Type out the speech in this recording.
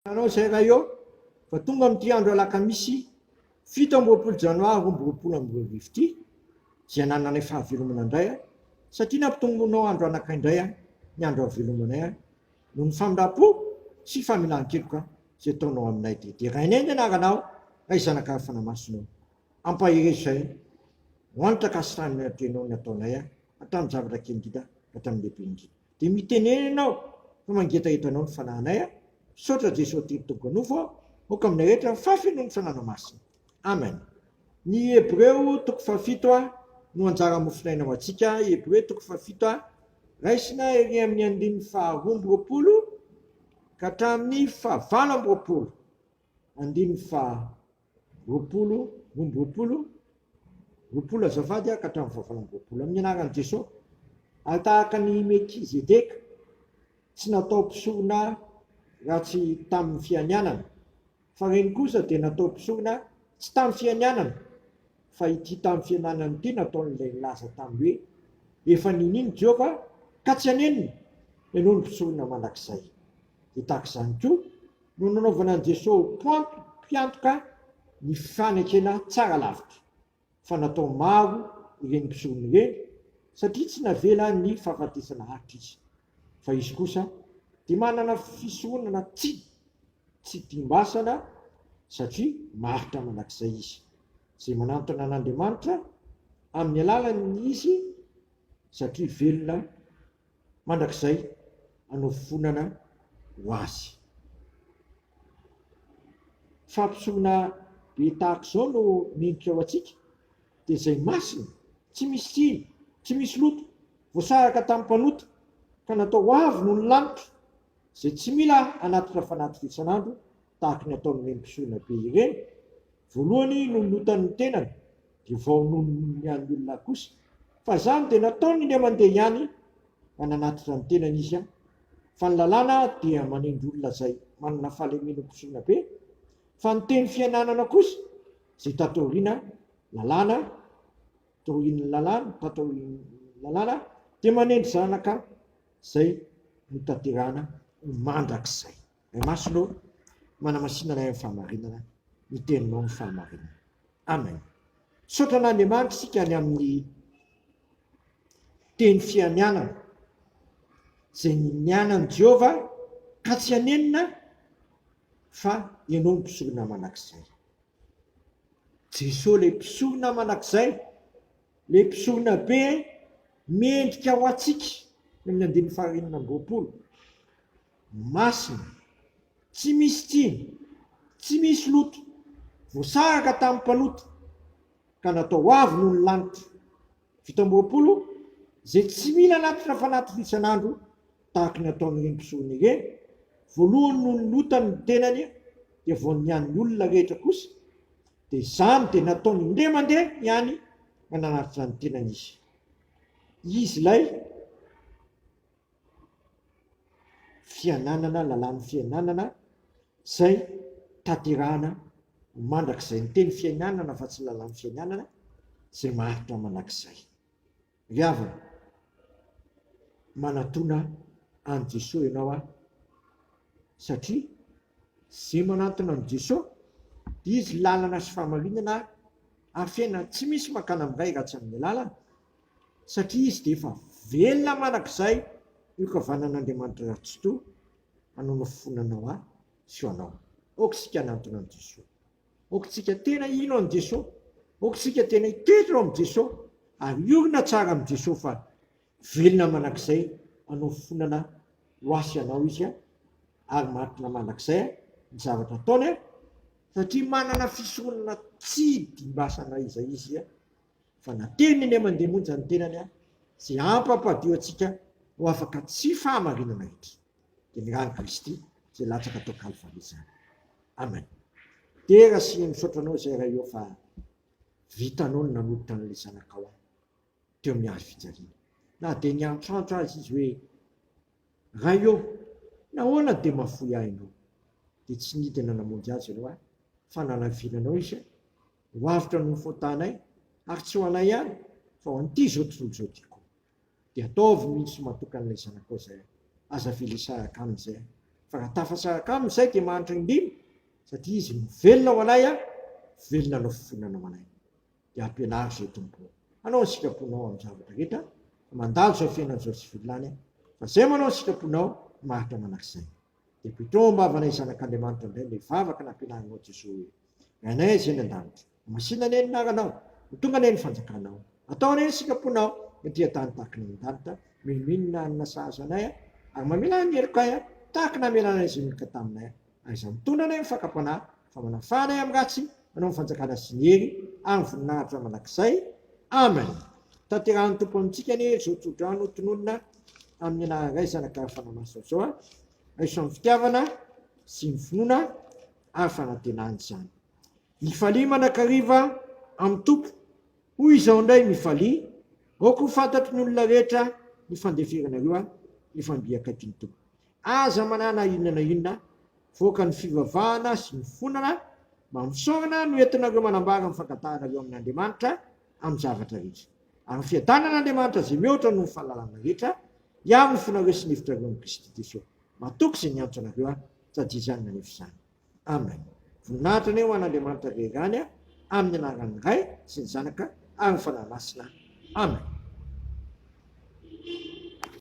Anao zay raha eo fa tonga amin'ity andro alakamisy 17 janoary 2020 ity zay nananay fahavelomana indray satria nampitongonao andro anankiray indray ny andro havelomanay noho ny famindram-po sy familan-keloka zay ataonao aminay de rainay ny anaranao ray zanaka fanamasinao ampaherezo zay hoanitra kasirany tenao ny ataonay hatramin'ny zavatra kely ngita hatramin'ny lehibe ngita de mitenena ianao fa mangetahetanao ny fanahinay sotra Jesosy telo tonga nofo moka aminay rehetra fafeno ny fanana masina amen. Ny Hebreo toko fafito no anjara mofinaina ho antsika. Hebreo toko fafito raisina ery amin'ny andininy faharombo roapolo ka hatramin'ny fahavalo amby roapolo, andininy faharoapolo rombo roapolo azafady ka hatramin'ny fahavalo amby roapolo amin'ny anaran'i Jesosy. Ary tahaka ny Melkizedeka tsy natao mpisorona raha tsy tamin'ny fianianana, fa reny kosa dia natao mpisorona tsy tamin'ny fianianana, fa ity tamin'ny fianianana ity nataon'ilay laza tamin'ny hoe efa ninino Jehovah ka tsy hanenina ianao ny mpisorona mandrakizay. Dia tahaka izany koa no nanaovana an'i Jesosy mpiantoka ny fanekena tsara lavitra, fa natao maro ireny mpisorona ireny satria tsy navela ny fahafatesana haritra izy, fa izy kosa dia manana fisoronana tsy timbasana satria maritra mandrakizay izy, izay manantona an'Andriamanitra amin'ny alalany izy satria velona mandrakizay hanao fonana ho azy. Fampisorona be tahaka izao no mendrika ao antsika dia izay masina, tsy misy tsiny, tsy misy loto, voasaraka tamin'ny mpanota ka natao avy noho ny lanitra, izay tsy mila anatitra fanaty isan'andro tahaka ny ataon'ny mpisorona be ireny. Voalohany no notan'ny tenany dia vao noho ny an'ny olona kosa, fa izany dia nataony ny mandeha ihany mananatitra ny tenany izy fa ny lalàna dia manendry olona izay manana fahalemena mpisorona be, fa ny teny fiananana kosa izay tatoriana lalàna dia manendry zanaka izay notanterahana mandrakizay. Masonao manamasinana amin'ny fahamarinana, miteninao ny fahamarinana. Amen. Sotra n'Andriamanitra isika ny amin'ny teny fianianana izay nianan'i Jehovah ka tsy hanenina fa ianao ny mpisorona mandrakizay. Jesosy le mpisorona mandrakizay, le mpisorona be mendrika ho antsika amin'ny andininy faharenina amby roapolo, masina, tsy misy tsiny, tsy misy loto, voasaraka tamin'ny mpanota ka natao avy noho ny lanitra, vita amby roapolo izay tsy mila anatitra fanaty isan'andro tahaka ny ataon'ireny mpisorona ireny. Voalohany noho ny lotany ny tenany dia vao ny an'ny olona rehetra kosa, dia izany dia nataony indray mandeha ihany mananatitra ny tenany izy. Izy ilay fiananana, lalàn'ny fiananana izay tanterahana mandrakizay. Ny teny fiananana fa tsy lalàn'ny fiananana izay maritra mandrakizay. Ry havana, manatona an'i Jesosy ianao satria izay manatona an'i Jesosy dia izy lalana sy fahamarinana ary fiainana tsy misy makana amin'ray raha tsy amin'ny lalana, satria izy dia efa velona mandrakizay io kavanan'Andriamanitra ratsy toa hanao fonanao sy ho anao. Aokitsika hanantona an'i Jesosy, aokitsika tena ino an'i Jesosy, aokitsika tena hiketrao amin'i Jesosy ary iorina tsara amin'i Jesosy fa velona mandrakizay hanao fonana ho asy anao izy ary maritra mandrakizay ny zavatra ataony satria manana fisoronana tsy dimbasana izay izy fa nateny ny mandeha monja ny tenany izay ampampadio antsika ho afaka tsy fahamarinana rehetra. Dia mirany Kristy izay latsaka tao Kalvary izany. Amen. Dia raha sy misaotranao izay raha eo fa vitanao ny nanolotra an'ilay zanakao teo amin'ny hazo fijaliana, na dia ny antrantro azy izy hoe raha eo nahoana dia mahafoy ahy ianao, dia tsy nidina namonjy azy ianao fa nanavilanao izy ho avitra noho ny faotanay ary tsy ho anay ihany fa ho an'ity zao tontolo zao ty koa. Dia ataovy mihitsy matoka an'ilay zanakao izay aza velesaraka amin'izay fa raha tafasaraka amin'izay dia mahantra indrimy satria izy mivelona ho anay a velona no fifonana ho anay dia ampianary zay tompo anao ny sikaponao amin'ny zavatra rehetra mandalo zao fiainan'izao tsy vilany fa zay manao ny sikaponao mahatra manak'izay dia pitombavanay zanak'Andriamanitra indray le vavaka nampianarinao Jesosy hoe anay zay ny an-danitra masina ny naranao tonga ny fanjakanao atao ny sikaponao dia tany tahaka ny an-danitra miminina ny nasazanay ary mamela ny herikay tahaka namelana izy milika taminay aiza mitondra anay mifakapanahy fa manafanay amin'ny ratsy manao mifanjakana sy ny hery amin'ny voninahitra manak'izay amen. Tanterahan'ny tompo amintsika ny zao tsodrano tononona amin'ny anaray zanaka fanamaso zao aiso amin'ny fitiavana sy ny finoana ary fanantenany izany. Mifalia manakariva amin'ny tompo hoy izao indray mifalia aoko fantatry ny olona rehetra ny fandeferanareo ny fambiakaiky ny tompo aza manana inona voaka ny fivavahana sy ny fonana mamisorana no entinareo manambara amin'ny fankatanareo amin'Andriamanitra amin'ny zavatra rehetra ary fiadanan'Andriamanitra zay mihoatra no fahalalana rehetra iaho ny fonareo sy nivitrareo amin'ny Kristy Jesosy matoky izay niantso anareo sady izany nanefy izany amen. Voninahitra ny ho an'Andriamanitra rerany amin'ny anaran'ny Ray sy ny Zanaka ary ny fanahy masina amen.